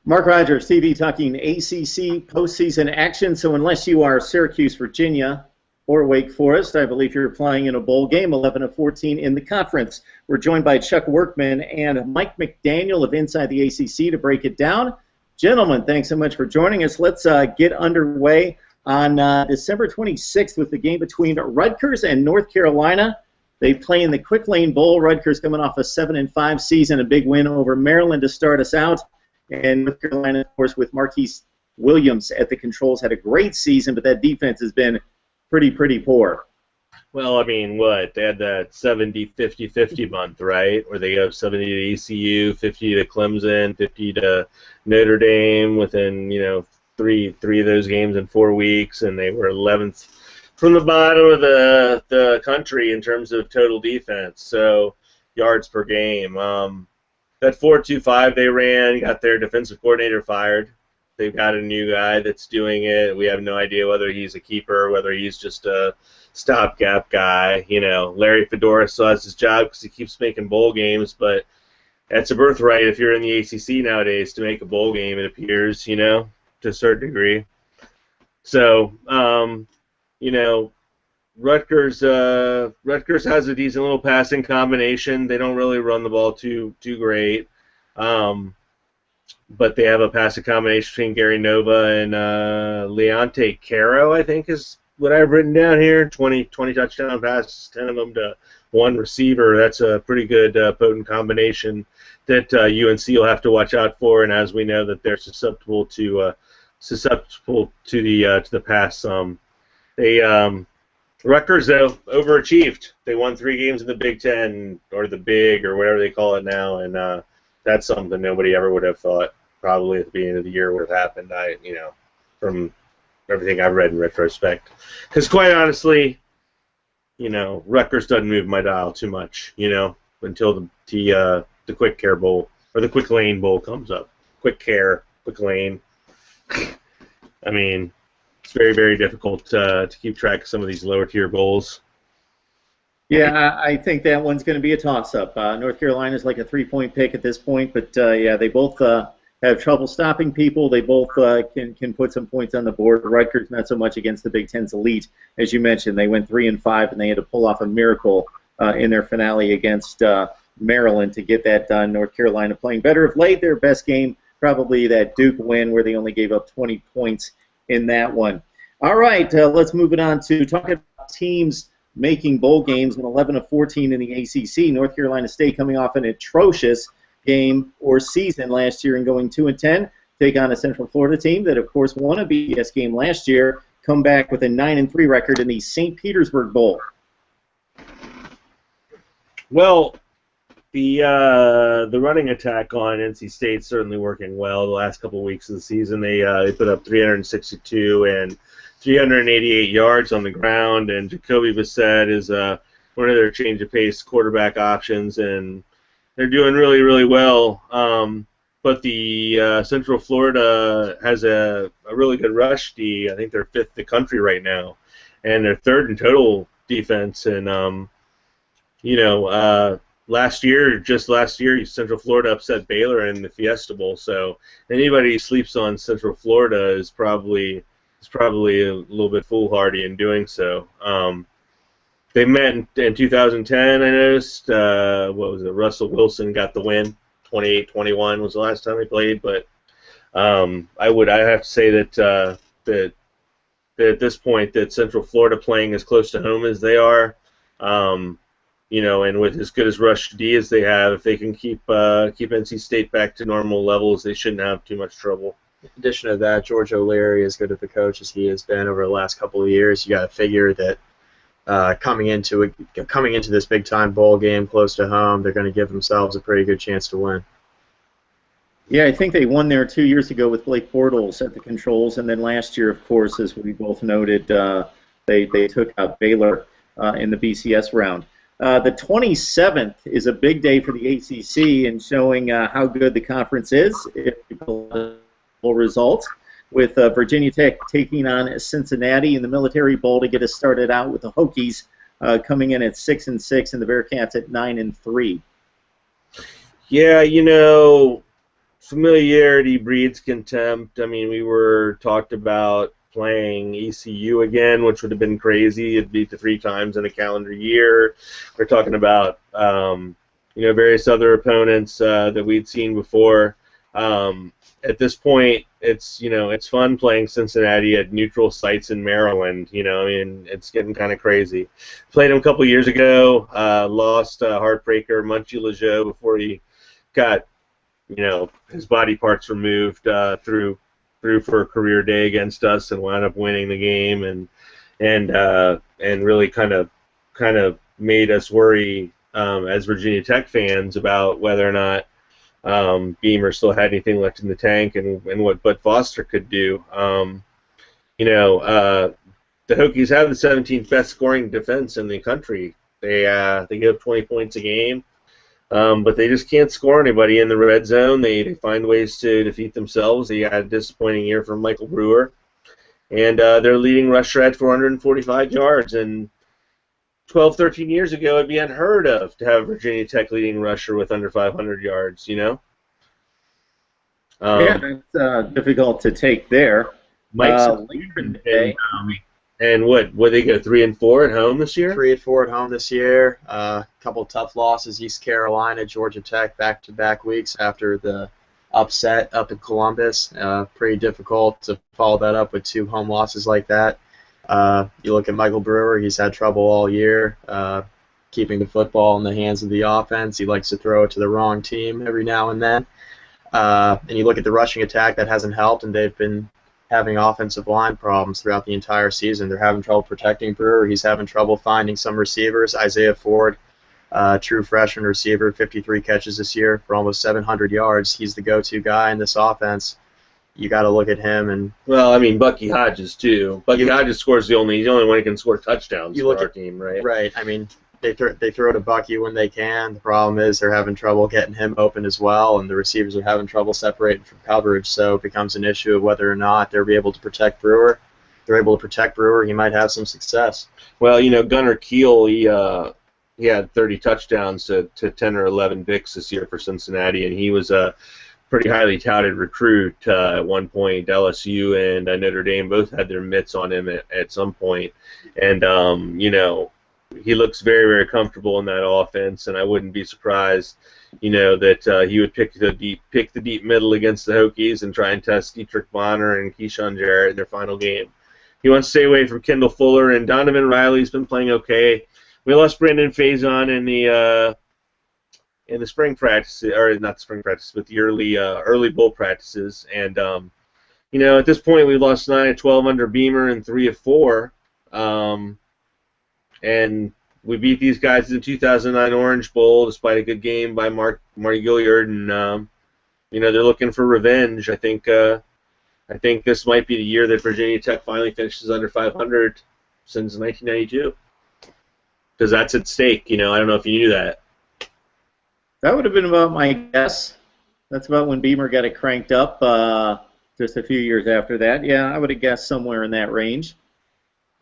Mark Rogers TV talking ACC postseason action. So unless you are Syracuse, Virginia, or Wake Forest, I believe you're playing in a bowl game, 11-14 in the conference. We're joined by Chuck Workman and Mike McDaniel of Inside the ACC to break it down. Gentlemen, thanks so much for joining us. Let's get underway on December 26th with the game between Rutgers and North Carolina. They play in the Quick Lane Bowl. Rutgers coming off a 7-5 season, a big win over Maryland to start us out. And North Carolina, of course, with Marquise Williams at the controls, had a great season, but that defense has been pretty poor. Well, I mean, what? They had that 70-50-50 month, right? Where they go 70 to ECU, 50 to Clemson, 50 to Notre Dame within, three of those games in 4 weeks, and they were 11th from the bottom of the country in terms of total defense, so yards per game. That 4-2-5 they ran got their defensive coordinator fired. They've got a new guy that's doing it. We have no idea whether he's a keeper, whether he's just a stopgap guy. Larry Fedora still has his job because he keeps making bowl games, but that's a birthright if you're in the ACC nowadays to make a bowl game, it appears, to a certain degree. So, Rutgers has a decent little passing combination. They don't really run the ball too great, but they have a passing combination between Gary Nova and Leonte Caro, I think is what I've written down here. 20 touchdown passes, 10 of them to one receiver. That's a pretty good potent combination that UNC will have to watch out for. And as we know, that they're susceptible to the pass. Rutgers, though, overachieved. They won 3 games in the Big Ten, or the Big, or whatever they call it now, and that's something nobody ever would have thought probably at the beginning of the year would have happened. From everything I've read in retrospect, because quite honestly, Rutgers doesn't move my dial too much, until the Quick Care Bowl or the Quick Lane Bowl comes up. Quick Care, Quick Lane. I mean, it's very difficult to keep track of some of these lower tier bowls. Yeah, I think that one's going to be a toss-up. North Carolina's like a 3-point pick at this point, but yeah, they both have trouble stopping people. They both can put some points on the board. Rutgers not so much against the Big Ten's elite, as you mentioned. They went 3-5, and they had to pull off a miracle in their finale against Maryland to get that done. North Carolina playing better of late. Their best game probably that Duke win, where they only gave up 20 points in that one. All right, let's move it on to talking about teams making bowl games in 11-14 in the ACC. North Carolina State coming off an atrocious game or season last year and going 2-10, take on a Central Florida team that, of course, won a BCS game last year, come back with a 9-3 record in the St. Petersburg Bowl. Well, the running attack on NC State's certainly working well. The last couple of weeks of the season, they put up 362 and 388 yards on the ground, and Jacoby Brissett is one of their change of pace quarterback options, and they're doing really well. But the Central Florida has a really good rush D. I think they're 5th in the country right now, and they're 3rd in total defense. And last year, Central Florida upset Baylor in the Fiesta Bowl. So anybody who sleeps on Central Florida is probably a little bit foolhardy in doing so. They met in 2010, I noticed. What was it? Russell Wilson got the win. 28-21 was the last time they played. But I have to say that at this point that Central Florida playing as close to home as they are, and with as good as rush D as they have, if they can keep NC State back to normal levels, they shouldn't have too much trouble. In addition to that, George O'Leary, as good of a coach as he has been over the last couple of years, you got to figure that coming into this big time bowl game close to home, they're going to give themselves a pretty good chance to win. Yeah, I think they won there 2 years ago with Blake Bortles at the controls, and then last year, of course, as we both noted, they took out Baylor in the BCS round. The 27th is a big day for the ACC and showing how good the conference is. Results with Virginia Tech taking on Cincinnati in the Military Bowl to get us started out with the Hokies coming in at 6-6 and the Bearcats at 9-3. Yeah, familiarity breeds contempt. I mean, we were talked about playing ECU again, which would have been crazy. It'd beat the 3 times in a calendar year. We're talking about various other opponents that we'd seen before. At this point, it's fun playing Cincinnati at neutral sites in Maryland. I mean, it's getting kind of crazy. Played him a couple years ago. Lost heartbreaker Munchie Lejeune before he got his body parts removed through for a career day against us, and wound up winning the game, and really kind of made us worry as Virginia Tech fans about whether or not Beamer still had anything left in the tank, and what Bud Foster could do. The Hokies have the 17th best scoring defense in the country. They give 20 points a game. But they just can't score anybody in the red zone. They find ways to defeat themselves. They had a disappointing year from Michael Brewer. And their leading rusher had 445 yards. And 12, 13 years ago, it'd be unheard of to have a Virginia Tech leading rusher with under 500 yards, yeah, that's difficult to take there. Mike's later in the day. And what they go 3-4 at home this year? 3-4 at home this year. A couple tough losses: East Carolina, Georgia Tech, back-to-back weeks after the upset up in Columbus. Pretty difficult to follow that up with 2 home losses like that. You look at Michael Brewer; he's had trouble all year keeping the football in the hands of the offense. He likes to throw it to the wrong team every now and then. And you look at the rushing attack; that hasn't helped, and they've been having offensive line problems throughout the entire season. They're having trouble protecting Brewer. He's having trouble finding some receivers. Isaiah Ford, true freshman receiver, 53 catches this year for almost 700 yards. He's the go-to guy in this offense. You got to look at him. And well, I mean, Bucky Hodges too. Bucky Hodges scores he's the only one who can score touchdowns for our team, right? Right. I mean, they throw to Bucky when they can. The problem is they're having trouble getting him open as well, and the receivers are having trouble separating from coverage, so it becomes an issue of whether or not they'll be able to protect Brewer. If they're able to protect Brewer, he might have some success. Well, Gunnar Kiel, he had 30 touchdowns to 10 or 11 picks this year for Cincinnati, and he was a pretty highly touted recruit at one point. LSU and Notre Dame both had their mitts on him at some point, and he looks very, very comfortable in that offense, and I wouldn't be surprised, that he would pick the deep middle against the Hokies and try and test Dietrich Bonner and Keyshawn Jarrett in their final game. He wants to stay away from Kendall Fuller, and Donovan Riley's been playing okay. We lost Brandon Faison in the spring practice, or not spring practice, but the early bowl practices, and at this point we lost 9 of 12 under Beamer and 3 of 4. And we beat these guys in the 2009 Orange Bowl despite a good game by Mark Gilliard, and they're looking for revenge. I think this might be the year that Virginia Tech finally finishes under 500 since 1992, because that's at stake. I don't know if you knew that. That would have been about my guess. That's about when Beamer got it cranked up. Just a few years after that, yeah, I would have guessed somewhere in that range.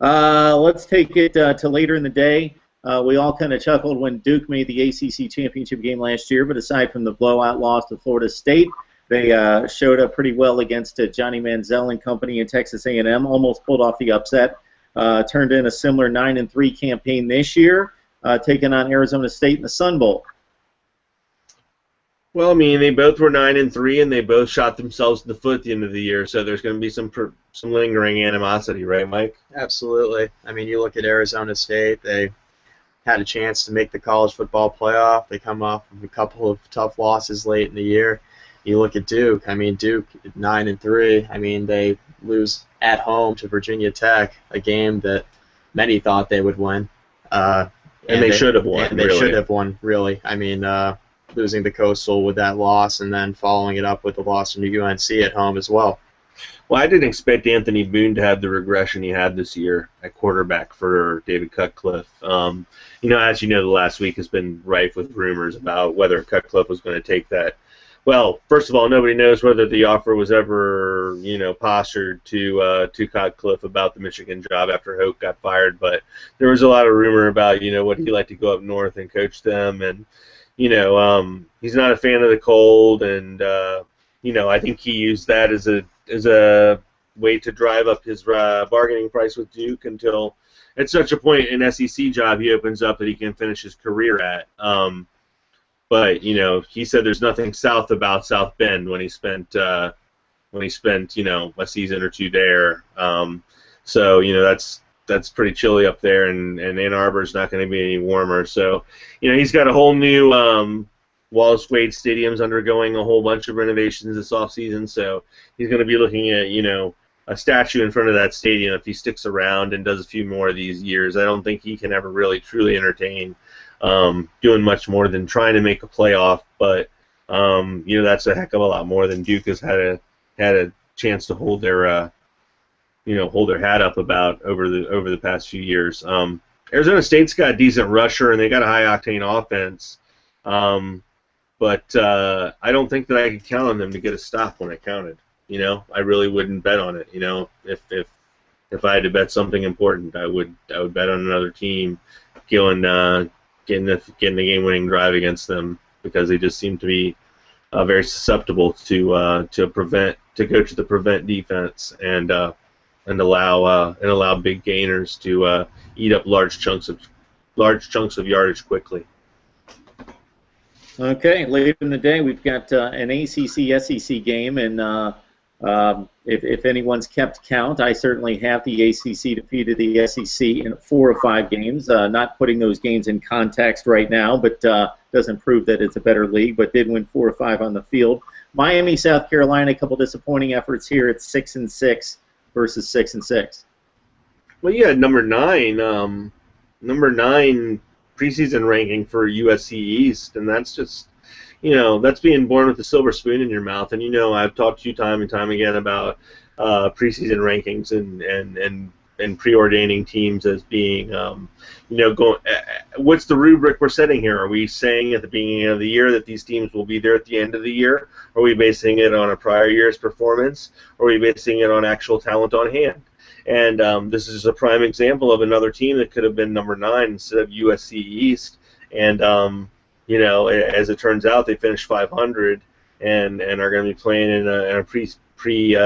Let's take it to later in the day. We all kind of chuckled when Duke made the ACC championship game last year, but aside from the blowout loss to Florida State, they showed up pretty well against Johnny Manziel and company in Texas A&M, almost pulled off the upset, turned in a similar 9-3 campaign this year, taking on Arizona State in the Sun Bowl. Well, I mean, they both were 9-3, and they both shot themselves in the foot at the end of the year. So there's going to be some lingering animosity, right, Mike? Absolutely. I mean, you look at Arizona State; they had a chance to make the college football playoff. They come off of a couple of tough losses late in the year. You look at Duke. I mean, Duke 9-3. I mean, they lose at home to Virginia Tech, a game that many thought they would win. And they should have won. And they should have won, really. I mean, losing the Coastal with that loss and then following it up with the loss to UNC at home as well. Well, I didn't expect Anthony Boone to have the regression he had this year at quarterback for David Cutcliffe. As you know, the last week has been rife with rumors about whether Cutcliffe was going to take that. Well, first of all, nobody knows whether the offer was ever, postured to Cutcliffe about the Michigan job after Hoke got fired. But there was a lot of rumor about, would he like to go up north and coach them, and he's not a fan of the cold, and I think he used that as a way to drive up his bargaining price with Duke until at such a point an SEC job he opens up that he can finish his career at. But he said there's nothing south about South Bend when he spent a season or two there. So that's pretty chilly up there, and Ann Arbor's not going to be any warmer. So he's got a whole new Wallace Wade Stadium's undergoing a whole bunch of renovations this offseason, so he's going to be looking at a statue in front of that stadium if he sticks around and does a few more of these years. I don't think he can ever really truly entertain doing much more than trying to make a playoff, but that's a heck of a lot more than Duke has had a chance to hold their hat up about over the past few years. Arizona State's got a decent rusher and they got a high octane offense, but I don't think that I could count on them to get a stop when I counted. I really wouldn't bet on it. If I had to bet something important, I would bet on another team getting the game-winning drive against them, because they just seem to be very susceptible to go to the prevent defense and allow big gainers to eat up large chunks of yardage quickly. Okay, later in the day we've got an ACC-SEC game, and if anyone's kept count, I certainly have the ACC defeated the SEC in 4 of 5 games. Not putting those games in context right now, but doesn't prove that it's a better league, but did win 4 or 5 on the field. Miami, South Carolina, a couple disappointing efforts here at 6-6 versus 6-6. Well, you had number 9 preseason ranking for USC East, and that's just that's being born with a silver spoon in your mouth. And I've talked to you time and time again about preseason rankings and preordaining teams as being, what's the rubric we're setting here? Are we saying at the beginning of the year that these teams will be there at the end of the year? Are we basing it on a prior year's performance? Or are we basing it on actual talent on hand? And this is a prime example of another team that could have been number 9 instead of USC East. And as it turns out, they finished 500 and are going to be playing in a pre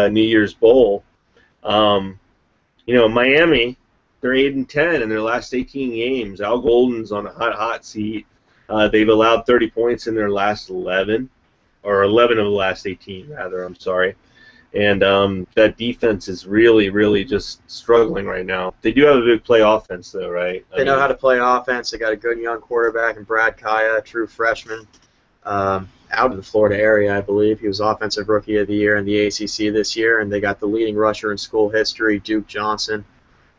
New Year's Bowl. Miami, they're 8-10 in their last 18 games. Al Golden's on a hot seat. They've allowed 30 points in their last 11, or 11 of the last 18, rather. I'm sorry. And that defense is really, really just struggling right now. They do have a big play offense, though, right? They know how to play offense. They got a good young quarterback in Brad Kaya, a true freshman, out of the Florida area, I believe. He was Offensive Rookie of the Year in the ACC this year, and they got the leading rusher in school history, Duke Johnson,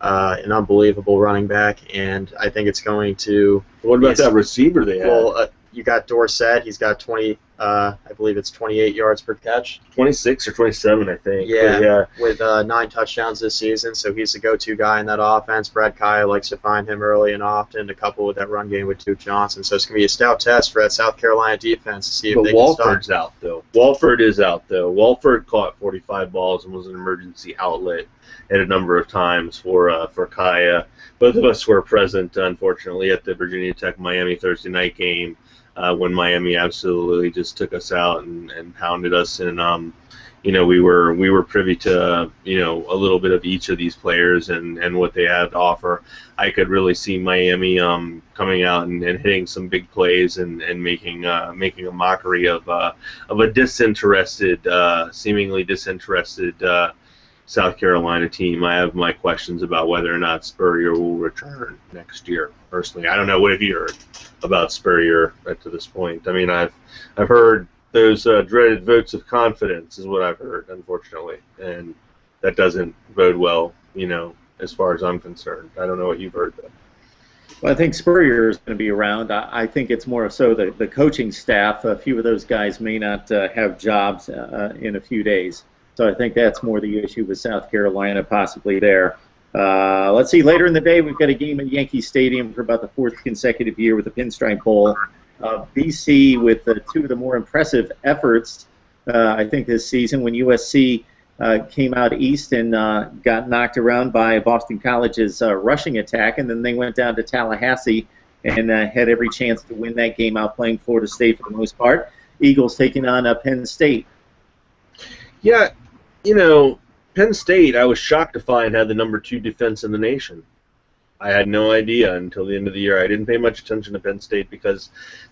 an unbelievable running back, and I think it's going to... What about that receiver they have? Well, you got Dorsett. He's got 20... I believe it's 28 yards per catch. 26 or 27, I think. Yeah, with 9 touchdowns this season, so he's the go-to guy in that offense. Brad Kaya likes to find him early and often to couple with that run game with Duke Johnson. So it's going to be a stout test for that South Carolina defense to see if they can start. Walford's out, though. Walford is out, though. Walford caught 45 balls and was an emergency outlet at a number of times for Kaya. Both of us were present, unfortunately, at the Virginia Tech-Miami Thursday night game. When Miami absolutely just took us out and pounded us, and we were privy to a little bit of each of these players and what they have to offer. I could really see Miami coming out and hitting some big plays and making a mockery of a seemingly disinterested South Carolina team. I have my questions about whether or not Spurrier will return next year. Personally, I don't know. What have you heard about Spurrier to this point? I mean, I've heard those dreaded votes of confidence is what I've heard, unfortunately, and that doesn't bode well, as far as I'm concerned. I don't know what you've heard, though. Well, I think Spurrier is going to be around. I think it's more so the coaching staff. A few of those guys may not have jobs in a few days. So I think that's more the issue with South Carolina possibly there. Let's see, later in the day we've got a game at Yankee Stadium for about the 4th consecutive year with the Pinstripe Bowl. BC with 2 of the more impressive efforts, I think, this season when USC came out east and got knocked around by Boston College's rushing attack, and then they went down to Tallahassee and had every chance to win that game, outplaying Florida State for the most part. Eagles taking on Penn State. Yeah, Penn State, I was shocked to find had the #2 defense in the nation. I had no idea until the end of the year. I didn't pay much attention to Penn State because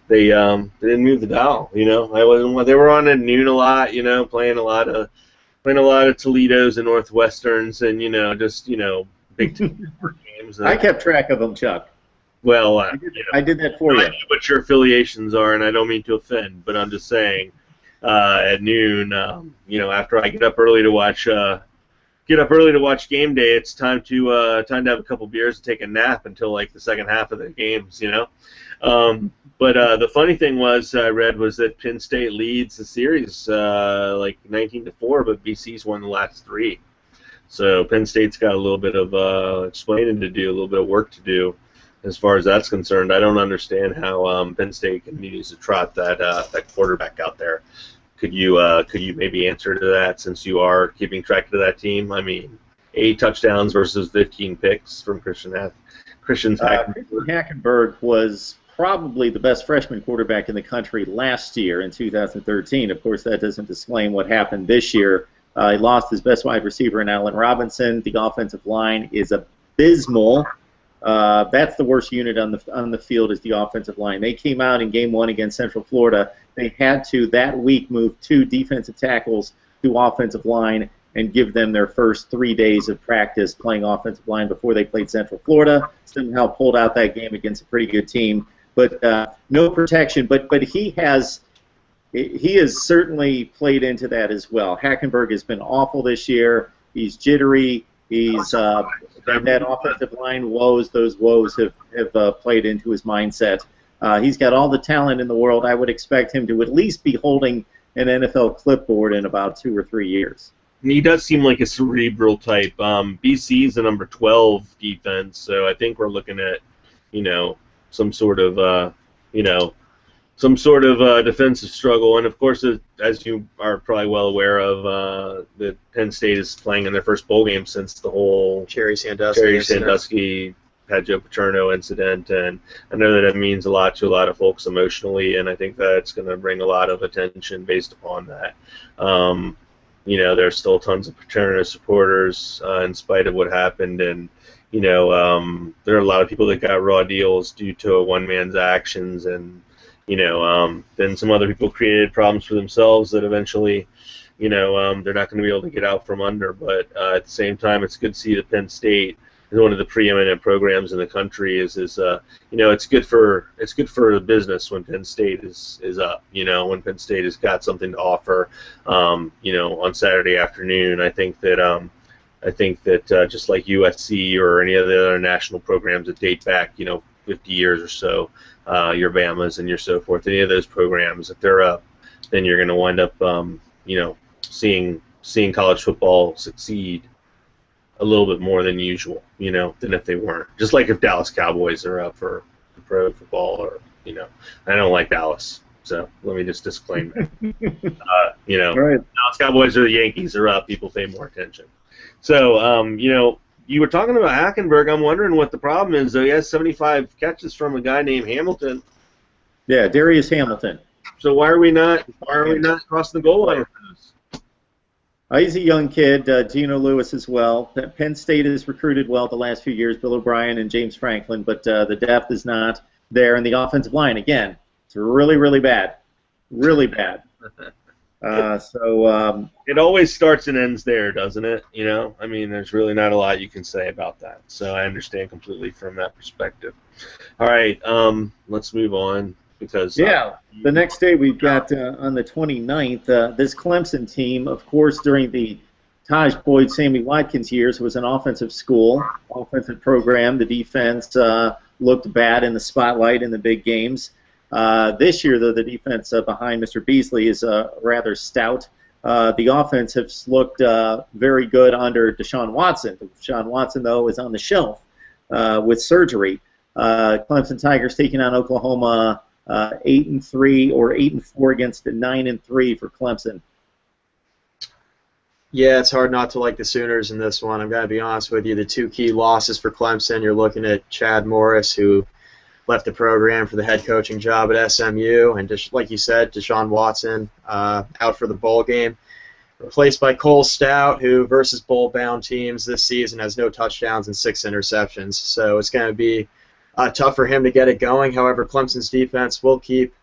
they didn't move the dial. I wasn't. They were on at noon a lot. Playing a lot of Toledos and Northwesterns, and just big games. I kept track of them, Chuck. Well, I did that for you. I know what your affiliations are, and I don't mean to offend, but I'm just saying. At noon, after I get up early to watch game day, it's time to have a couple beers and take a nap until like the second half of the games, But the funny thing I read was that Penn State leads the series like 19-4, but BC's won the last 3. So Penn State's got a little bit of explaining to do, a little bit of work to do. As far as that's concerned, I don't understand how Penn State continues to trot that quarterback out there. Could you maybe answer to that, since you are keeping track of that team? I mean, 8 touchdowns versus 15 picks from Christian Hackenberg was probably the best freshman quarterback in the country last year in 2013. Of course, that doesn't disclaim what happened this year. He lost his best wide receiver in Allen Robinson. The offensive line is abysmal. That's the worst unit on the field, is the offensive line. They came out in Game 1 against Central Florida. They had to that week move 2 defensive tackles to offensive line and give them their first 3 days of practice playing offensive line before they played Central Florida. Somehow pulled out that game against a pretty good team, but no protection. But he has certainly played into that as well. Hackenberg has been awful this year. He's jittery. He's that offensive line woes. Those woes have played into his mindset. He's got all the talent in the world. I would expect him to at least be holding an NFL clipboard in about 2 or 3 years. He does seem like a cerebral type. BC's the number 12 defense, so I think we're looking at, some sort of, defensive struggle. And of course, as you are probably well aware of, that Penn State is playing in their first bowl game since the whole Cherry Sandusky had Joe Paterno incident, and I know that it means a lot to a lot of folks emotionally, and I think that's going to bring a lot of attention based upon that. There's still tons of Paterno supporters in spite of what happened, and there are a lot of people that got raw deals due to one man's actions, and then some other people created problems for themselves that eventually, they're not going to be able to get out from under. But at the same time, it's good to see that Penn State is one of the preeminent programs in the country. It's good for the business when Penn State is up. When Penn State has got something to offer, on Saturday afternoon. I think that just like USC or any of the other national programs that date back, 50 years or so, your Bamas and your so forth, any of those programs, if they're up, then you're going to wind up, seeing college football succeed a little bit more than usual, than if they weren't. Just like if Dallas Cowboys are up for pro football, or I don't like Dallas, so let me just disclaim that. Right. Dallas Cowboys or the Yankees are up, people pay more attention. So, you were talking about Hackenberg. I'm wondering what the problem is, though. He has 75 catches from a guy named Hamilton. Yeah, Darius Hamilton. So why are we not crossing the goal line with this? He's a young kid. Geno Lewis as well. Penn State has recruited well the last few years, Bill O'Brien and James Franklin, but the depth is not there. And the offensive line, again, it's really, really bad. Really bad. It always starts and ends there, doesn't it? There's really not a lot you can say about that. So I understand completely from that perspective. All right, let's move on. Because the next day we've got on the 29th, this Clemson team, of course, during the Taj Boyd, Sammy Watkins years, was an offensive program. The defense looked bad in the spotlight in the big games. This year, though, the defense behind Mr. Beasley is rather stout. The offense has looked very good under Deshaun Watson. Deshaun Watson, though, is on the shelf with surgery. Clemson Tigers taking on Oklahoma 8-3 or 8-4 against the 9-3 for Clemson. Yeah, it's hard not to like the Sooners in this one. I'm going to be honest with you. The 2 key losses for Clemson, you're looking at Chad Morris, who left the program for the head coaching job at SMU, and just like you said, Deshaun Watson out for the bowl game. replaced by Cole Stout, who versus bowl-bound teams this season has no touchdowns and 6 interceptions. So it's going to be tough for him to get it going. However, Clemson's defense will keep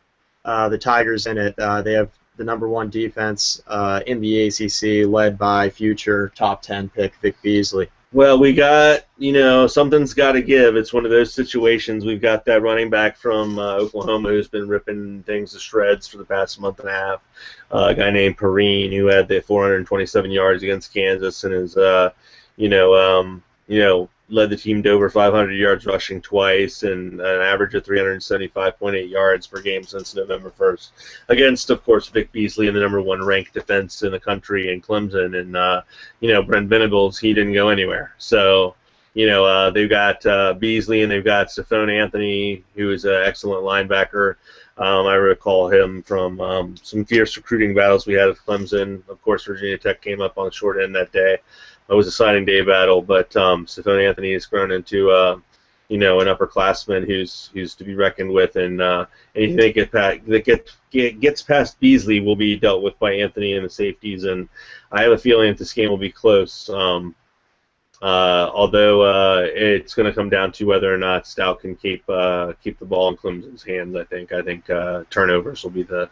the Tigers in it. They have the #1 defense in the ACC, led by future top 10 pick Vic Beasley. Well, we got, something's got to give. It's one of those situations. We've got that running back from Oklahoma who's been ripping things to shreds for the past month and a half. A guy named Perrine who had the 427 yards against Kansas and is, led the team to over 500 yards rushing twice and an average of 375.8 yards per game since November 1st. Against, of course, Vic Beasley and the #1 ranked defense in the country in Clemson. And, Brent Venables, he didn't go anywhere. So, they've got Beasley and they've got Stephon Anthony, who is an excellent linebacker. I recall him from some fierce recruiting battles we had at Clemson. Of course, Virginia Tech came up on the short end that day. It was a signing day battle, but Stephon Anthony has grown into an upperclassman who's to be reckoned with, and anything that gets past Beasley will be dealt with by Anthony and the safeties, and I have a feeling that this game will be close. Although it's going to come down to whether or not Stout can keep the ball in Clemson's hands. I think turnovers will be the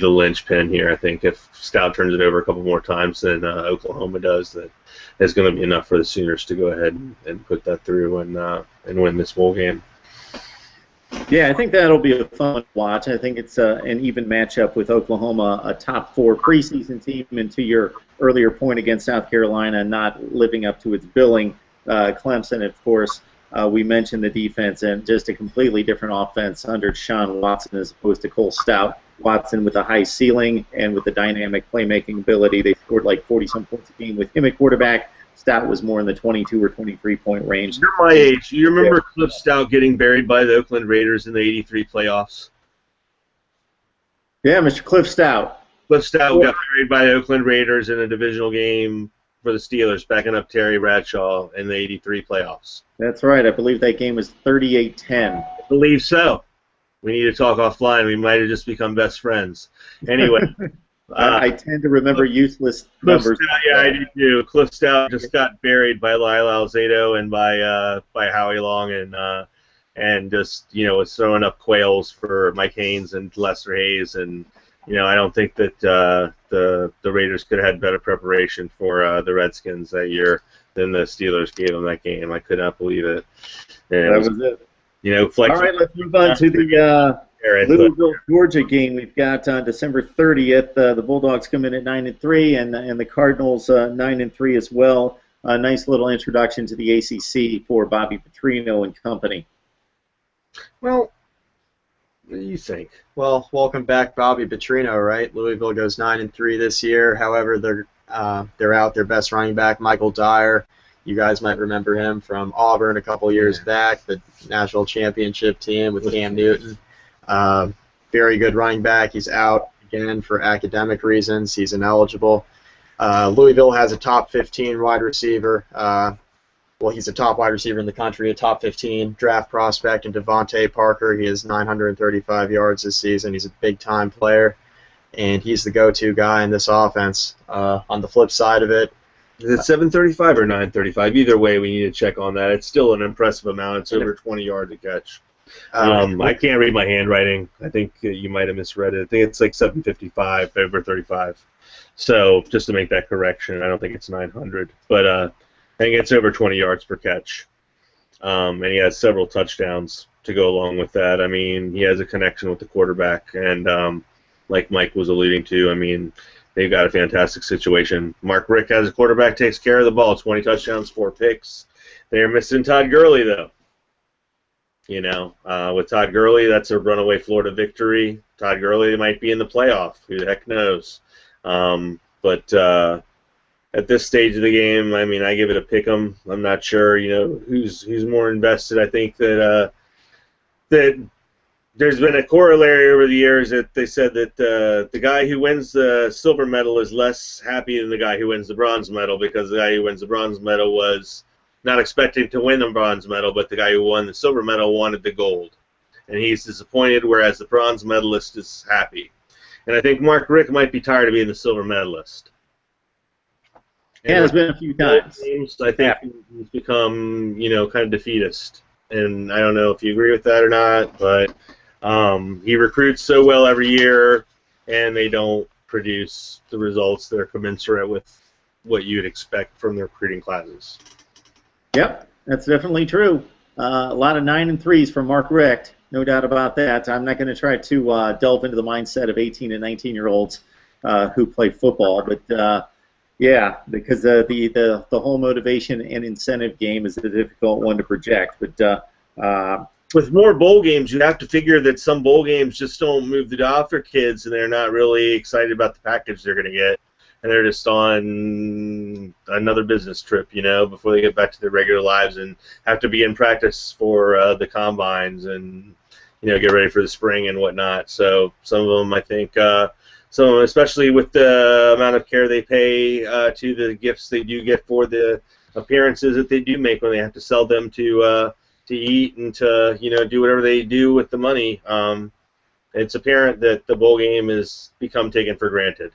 linchpin here. I think if Stout turns it over a couple more times than Oklahoma does, that is going to be enough for the Sooners to go ahead and put that through and win this bowl game. Yeah, I think that'll be a fun watch. I think it's an even matchup with Oklahoma, a top 4 preseason team, and to your earlier point against South Carolina, not living up to its billing. Clemson, of course, we mentioned the defense, and just a completely different offense under Deshaun Watson as opposed to Cole Stout. Watson with a high ceiling and with the dynamic playmaking ability. They scored like 40-some points a game with him at quarterback. Stout was more in the 22 or 23-point range. You're my age. You remember Cliff Stout getting buried by the Oakland Raiders in the '83 playoffs? Yeah, Mr. Cliff Stout. Cliff Stout got buried by the Oakland Raiders in a divisional game for the Steelers, backing up Terry Bradshaw in the '83 playoffs. That's right. I believe that game was 38-10. I believe so. We need to talk offline. We might have just become best friends. Anyway. I tend to remember useless numbers. Stout, yeah, I do too. Cliff Stout just got buried by Lyle Alzado and by Howie Long and just was throwing up quails for Mike Haynes and Lester Hayes, and I don't think that the Raiders could have had better preparation for the Redskins that year than the Steelers gave them that game. I could not believe it. And that was it. All right, let's move on to the Louisville-Georgia game. We've got on December 30th. The Bulldogs come in at 9-3, and the Cardinals 9-3 as well. A nice little introduction to the ACC for Bobby Petrino and company. Well, what do you think? Well, welcome back, Bobby Petrino. Right, Louisville goes 9-3 this year. However, they're out their best running back, Michael Dyer. You guys might remember him from Auburn a couple years back, the national championship team with Cam Newton. Very good running back. He's out again for academic reasons. He's ineligible. Louisville has a top 15 wide receiver. He's a top wide receiver in the country, a top 15 draft prospect in Devontae Parker. He has 935 yards this season. He's a big-time player, and he's the go-to guy in this offense. On the flip side of it, is it 735 or 935? Either way, we need to check on that. It's still an impressive amount. It's over 20 yards to catch. I can't read my handwriting. I think you might have misread it. I think it's like 755 over 35. So just to make that correction, I don't think it's 900. But I think it's over 20 yards per catch. And he has several touchdowns to go along with that. I mean, he has a connection with the quarterback. And like Mike was alluding to, I mean, they've got a fantastic situation. Mark Richt has a quarterback, takes care of the ball, 20 touchdowns, 4 picks. They're missing Todd Gurley, though. With Todd Gurley, that's a runaway Florida victory. Todd Gurley might be in the playoff. Who the heck knows? But at this stage of the game, I mean, I give it a pick 'em. I'm not sure, who's more invested. I think that there's been a corollary over the years that they said that the guy who wins the silver medal is less happy than the guy who wins the bronze medal, because the guy who wins the bronze medal was not expecting to win the bronze medal, but the guy who won the silver medal wanted the gold. And he's disappointed, whereas the bronze medalist is happy. And I think Mark Richt might be tired of being the silver medalist. And Yeah, with there's been a few bowl times. games, I think he's become, kind of defeatist. And I don't know if you agree with that or not, but he recruits so well every year, and they don't produce the results that are commensurate with what you'd expect from their recruiting classes. Yep, that's definitely true. A lot of 9 and 3s from Mark Richt, no doubt about that. I'm not going to try to delve into the mindset of 18 and 19-year-olds who play football, but yeah, because the whole motivation and incentive game is a difficult one to project. But with more bowl games, you have to figure that some bowl games just don't move the dial for kids, and they're not really excited about the package they're going to get, and they're just on another business trip, before they get back to their regular lives and have to be in practice for the combines and get ready for the spring and whatnot. So some of them, I think, especially with the amount of care they pay to the gifts they do get for the appearances that they do make when they have to sell them to eat and to do whatever they do with the money. It's apparent that the bowl game has become taken for granted.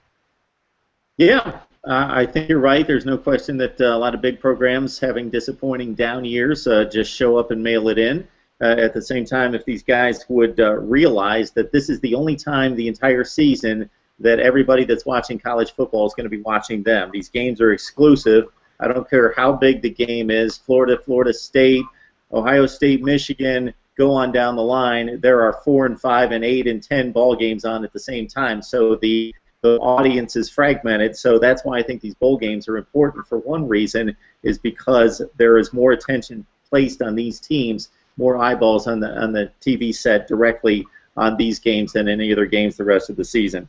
yeah, I think you're right. There's no question that a lot of big programs having disappointing down years just show up and mail it in. At the same time, if these guys would realize that this is the only time the entire season that everybody that's watching college football is going to be watching them. These games are exclusive. I don't care how big the game is. Florida, Florida State, Ohio State, Michigan, go on down the line. There are 4 and 5 and 8 and 10 ball games on at the same time. So the audience is fragmented. So that's why I think these bowl games are important. For one reason is because there is more attention placed on these teams, more eyeballs on the TV set directly on these games than any other games the rest of the season.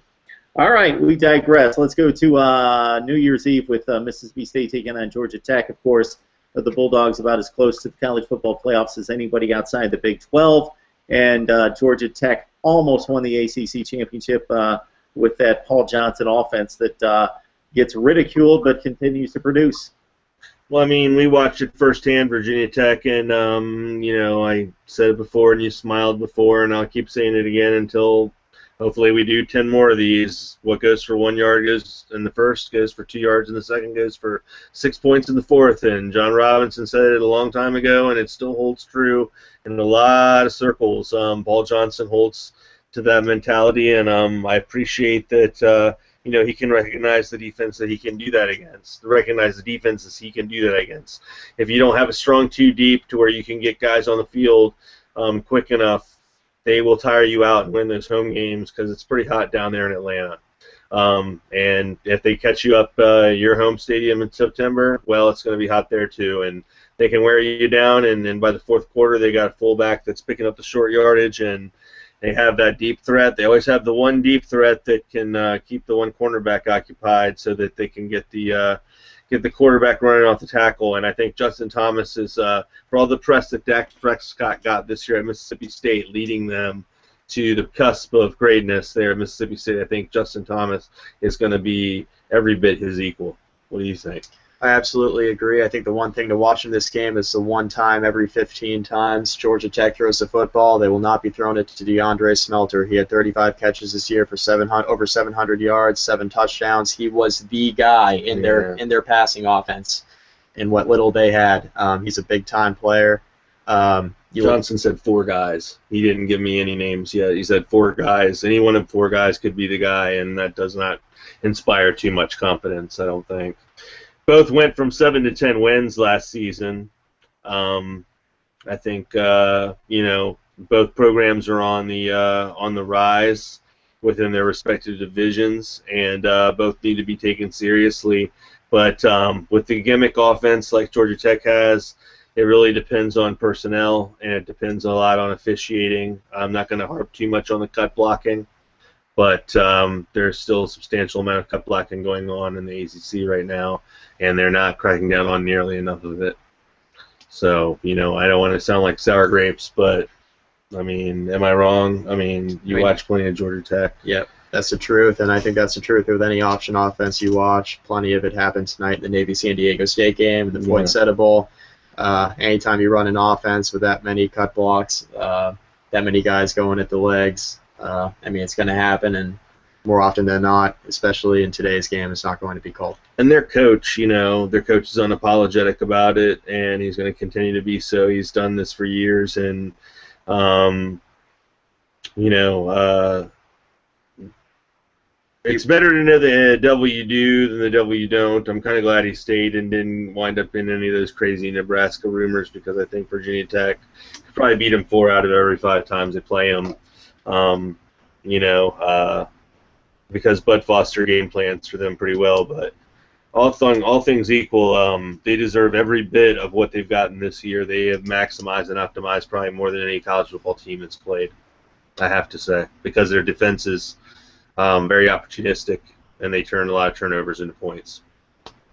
All right, we digress. Let's go to New Year's Eve with Mississippi State taking on Georgia Tech. Of course, the Bulldogs about as close to the college football playoffs as anybody outside the Big 12. And Georgia Tech almost won the ACC championship with that Paul Johnson offense that gets ridiculed but continues to produce. Well, I mean, we watched it firsthand, Virginia Tech, and, I said it before and you smiled before, and I'll keep saying it again until hopefully we do 10 more of these. What goes for 1 yard goes in the first, goes for 2 yards in the second, goes for 6 points in the fourth. And John Robinson said it a long time ago, and it still holds true in a lot of circles. Paul Johnson holds to that mentality, and I appreciate that he can recognize the defense that he can do that against, recognize the defenses he can do that against. If you don't have a strong 2 deep to where you can get guys on the field quick enough, they will tire you out and win those home games because it's pretty hot down there in Atlanta. And if they catch you up your home stadium in September, well, it's going to be hot there too. And they can wear you down, and then by the fourth quarter, they got a fullback that's picking up the short yardage, and they have that deep threat. They always have the one deep threat that can keep the one cornerback occupied so that they can get the quarterback running off the tackle. And I think Justin Thomas is, for all the press that Dak Prescott got this year at Mississippi State, leading them to the cusp of greatness there at Mississippi State. I think Justin Thomas is going to be every bit his equal. What do you think? I absolutely agree. I think the one thing to watch in this game is the one time every 15 times Georgia Tech throws the football, they will not be throwing it to DeAndre Smelter. He had 35 catches this year for over 700 yards, 7 touchdowns. He was the guy in their passing offense in what little they had. He's a big-time player. Johnson said 4 guys. He didn't give me any names yet. He said 4 guys. Any one of 4 guys could be the guy, and that does not inspire too much confidence, I don't think. Both went from 7 to 10 wins last season. I think both programs are on the rise within their respective divisions, and both need to be taken seriously. But with the gimmick offense like Georgia Tech has, it really depends on personnel, and it depends a lot on officiating. I'm not going to harp too much on the cut blocking, but there's still a substantial amount of cut blocking going on in the ACC right now, and they're not cracking down on nearly enough of it. So, I don't want to sound like sour grapes, but, I mean, am I wrong? I mean, you watch plenty of Georgia Tech. Yep, that's the truth, and I think that's the truth with any option offense you watch. Plenty of it happened tonight in the Navy-San Diego State game, the Poinsettia Bowl. Anytime you run an offense with that many cut blocks, that many guys going at the legs, it's going to happen, and more often than not, especially in today's game, it's not going to be called. And their coach, their coach is unapologetic about it, and he's going to continue to be so. He's done this for years, and it's better to know the W do than the W don't. I'm kind of glad he stayed and didn't wind up in any of those crazy Nebraska rumors, because I think Virginia Tech could probably beat him 4 out of every 5 times they play him. Because Bud Foster game plans for them pretty well, but all things equal, they deserve every bit of what they've gotten this year. They have maximized and optimized probably more than any college football team that's played, I have to say, because their defense is very opportunistic, and they turn a lot of turnovers into points.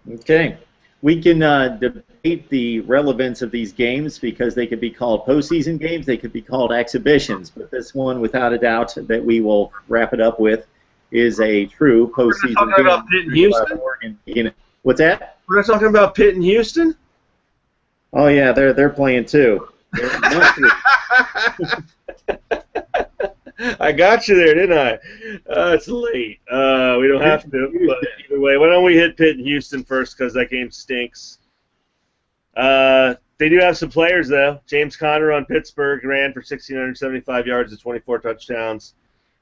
Okay. We can debate the relevance of these games, because they could be called postseason games, they could be called exhibitions, but this one, without a doubt, that we will wrap it up with is a true postseason game. We're talking about Pitt and Houston? What's that? We're not talking about Pitt and Houston? Oh, yeah, they're playing too. I got you there, didn't I? It's late. We don't have to, but either way, why don't we hit Pitt and Houston first, because that game stinks. They do have some players, though. James Conner on Pittsburgh ran for 1,675 yards and 24 touchdowns.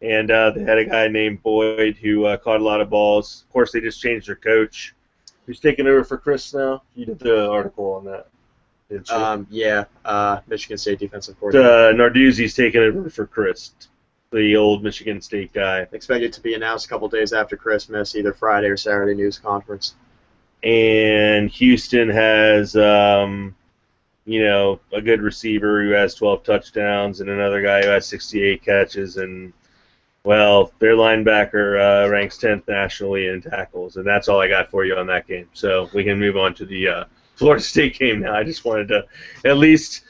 And they had a guy named Boyd who caught a lot of balls. Of course, they just changed their coach. Who's taking over for Chris now? You did the article on that, didn't you? Michigan State defensive coordinator. Narduzzi's taking over for Chris, the old Michigan State guy. Expected to be announced a couple days after Christmas, either Friday or Saturday news conference. And Houston has, a good receiver who has 12 touchdowns and another guy who has 68 catches. And, well, their linebacker ranks 10th nationally in tackles. And that's all I got for you on that game. So we can move on to the Florida State game now. I just wanted to at least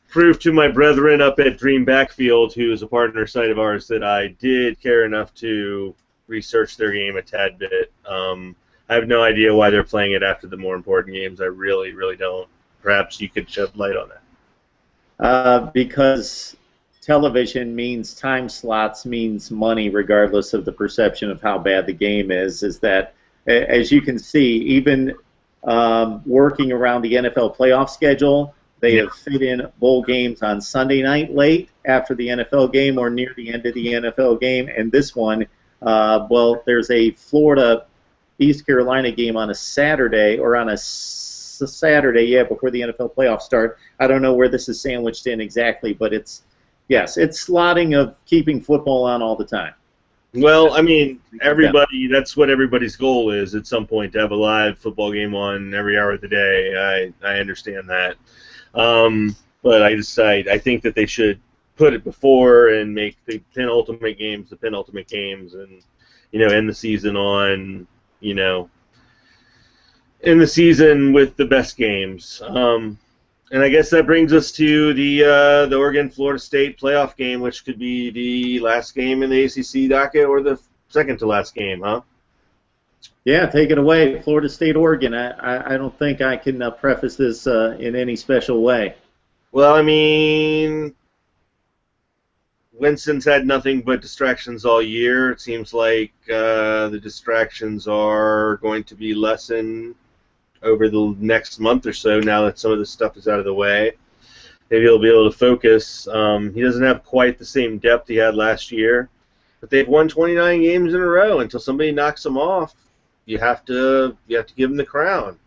prove to my brethren up at Dream Backfield, who is a partner site of ours, that I did care enough to research their game a tad bit. I have no idea why they're playing it after the more important games. I really, really don't. Perhaps you could shed light on that. Because television means time slots, means money, regardless of the perception of how bad the game is that, as you can see, even working around the NFL playoff schedule, they have fit in bowl games on Sunday night late after the NFL game or near the end of the NFL game. And this one, there's a Florida-East Carolina game on a Saturday, or on a Saturday, before the NFL playoffs start. I don't know where this is sandwiched in exactly, but it's slotting of keeping football on all the time. Well, I mean, that's what everybody's goal is at some point, to have a live football game on every hour of the day. I understand that. But I think that they should put it before and make the penultimate games, and end the season on, in the season with the best games. And I guess that brings us to the Oregon-Florida State playoff game, which could be the last game in the ACC docket, or the second to last game, huh? Yeah, take it away, Florida State, Oregon. I don't think I can preface this in any special way. Well, I mean, Winston's had nothing but distractions all year. It seems like the distractions are going to be lessened over the next month or so, now that some of this stuff is out of the way. Maybe he'll be able to focus. He doesn't have quite the same depth he had last year, but they've won 29 games in a row. Until somebody knocks them off, you have to give them the crown.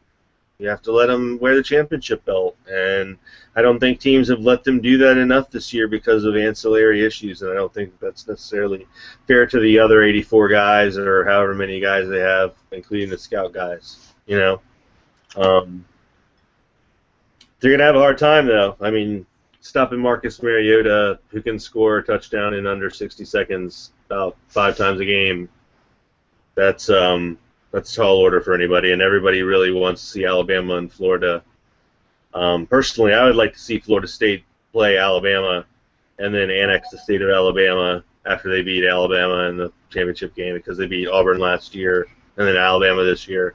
You have to let them wear the championship belt, and I don't think teams have let them do that enough this year because of ancillary issues, and I don't think that's necessarily fair to the other 84 guys, or however many guys they have, including the scout guys. They're going to have a hard time, though. I mean, stopping Marcus Mariota, who can score a touchdown in under 60 seconds about 5 times a game, that's tall order for anybody, and everybody really wants to see Alabama and Florida. Personally, I would like to see Florida State play Alabama and then annex the state of Alabama after they beat Alabama in the championship game, because they beat Auburn last year and then Alabama this year.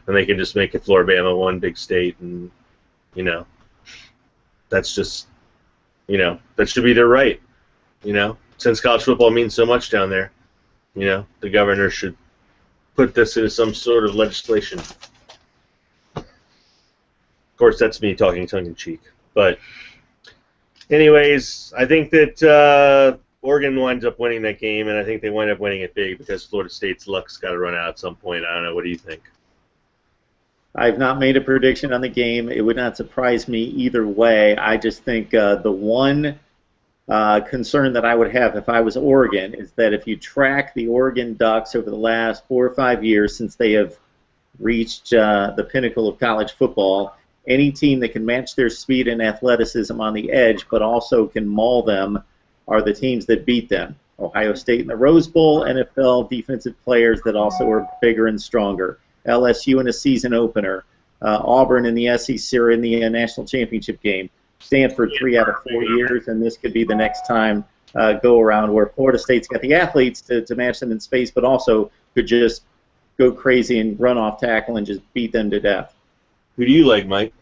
And they can just make it Florida-Bama one big state, and, that's just, that should be their right, since college football means so much down there. You know, the governor should put this into some sort of legislation. Of course, that's me talking tongue-in-cheek. But anyways, I think that Oregon winds up winning that game, and I think they wind up winning it big because Florida State's luck's got to run out at some point. I don't know. What do you think? I've not made a prediction on the game. It would not surprise me either way. I just think the one concern that I would have if I was Oregon is that if you track the Oregon Ducks over the last 4 or 5 years since they have reached the pinnacle of college football, any team that can match their speed and athleticism on the edge but also can maul them are the teams that beat them. Ohio State in the Rose Bowl, NFL defensive players that also are bigger and stronger. LSU in a season opener. Auburn in the SEC or in the national championship game. Stanford 3 out of 4 years, and this could be the next time go around where Florida State's got the athletes to match them in space, but also could just go crazy and run off tackle and just beat them to death. Who do you like, Mike?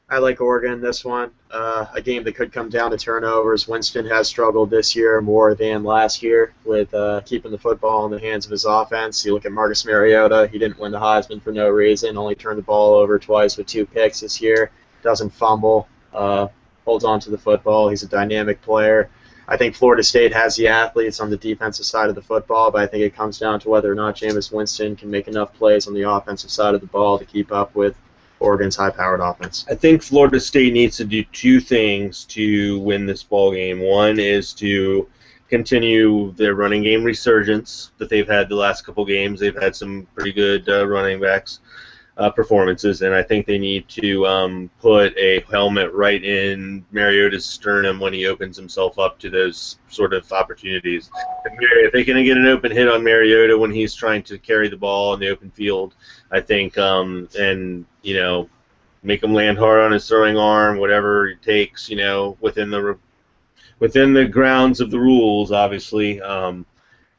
I like Oregon this one. A game that could come down to turnovers. Winston has struggled this year more than last year with keeping the football in the hands of his offense. You look at Marcus Mariota. He didn't win the Heisman for no reason. Only turned the ball over twice with 2 picks this year. Doesn't fumble. Holds on to the football. He's a dynamic player. I think Florida State has the athletes on the defensive side of the football, but I think it comes down to whether or not Jameis Winston can make enough plays on the offensive side of the ball to keep up with Oregon's high-powered offense. I think Florida State needs to do 2 things to win this ball game. One is to continue their running game resurgence that they've had the last couple games. They've had some pretty good running backs performances, and I think they need to put a helmet right in Mariota's sternum when he opens himself up to those sort of opportunities. If they can get an open hit on Mariota when he's trying to carry the ball in the open field, I think, and you know, make him land hard on his throwing arm, whatever it takes, you know, within the grounds of the rules, obviously.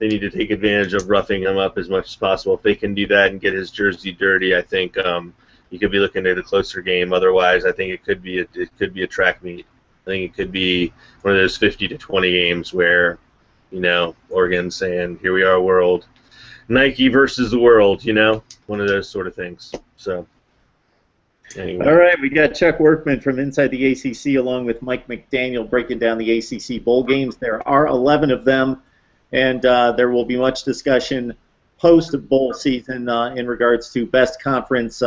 They need to take advantage of roughing him up as much as possible. If they can do that and get his jersey dirty, I think you could be looking at a closer game. Otherwise, I think it could be a track meet. I think it could be one of those 50-20 games where, you know, Oregon's saying, "Here we are, world." Nike versus the world, you know, one of those sort of things. So, anyway. All right, we got Chuck Workman from Inside the ACC along with Mike McDaniel breaking down the ACC bowl games. There are 11 of them, and there will be much discussion post-bowl season in regards to best conference,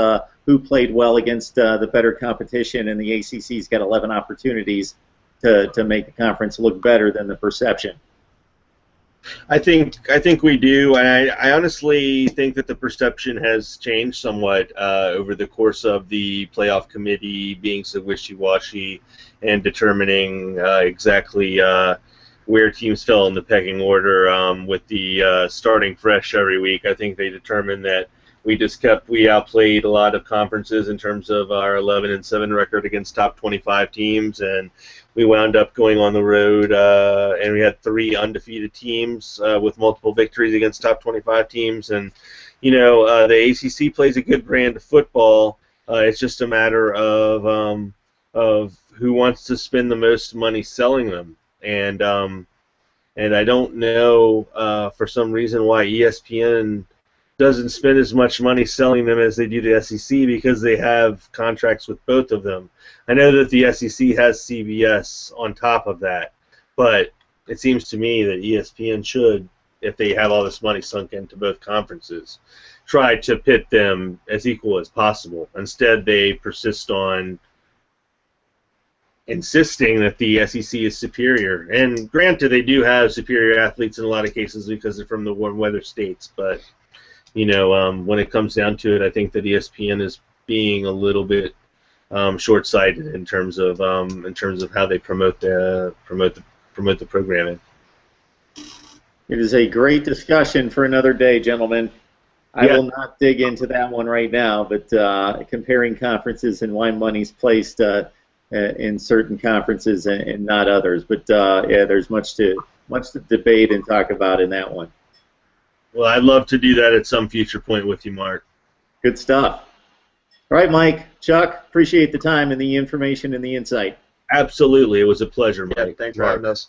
who played well against the better competition, and the ACC's got 11 opportunities to make the conference look better than the perception. I think we do, and I honestly think that the perception has changed somewhat over the course of the playoff committee being so wishy-washy and determining exactly where teams fell in the pecking order with the starting fresh every week. I think they determined that we outplayed a lot of conferences in terms of our 11-7 record against top 25 teams, and we wound up going on the road, and we had 3 undefeated teams with multiple victories against top 25 teams. And you know, the ACC plays a good brand of football. It's just a matter of who wants to spend the most money selling them. And I don't know for some reason why ESPN doesn't spend as much money selling them as they do the SEC, because they have contracts with both of them. I know that the SEC has CBS on top of that, but it seems to me that ESPN should, if they have all this money sunk into both conferences, try to pit them as equal as possible. Instead, they persist on insisting that the SEC is superior. And granted, they do have superior athletes in a lot of cases because they're from the warm weather states, but you know, when it comes down to it, I think that ESPN is being a little bit short-sighted in terms of how they promote the programming. It is a great discussion for another day, gentlemen. I will not dig into that one right now, but comparing conferences and why money's placed in certain conferences and not others. But yeah, there's much to debate and talk about in that one. Well, I'd love to do that at some future point with you, Mark. Good stuff. All right, Mike, Chuck, appreciate the time and the information and the insight. Absolutely. It was a pleasure, Mike. Yeah, thanks for having us.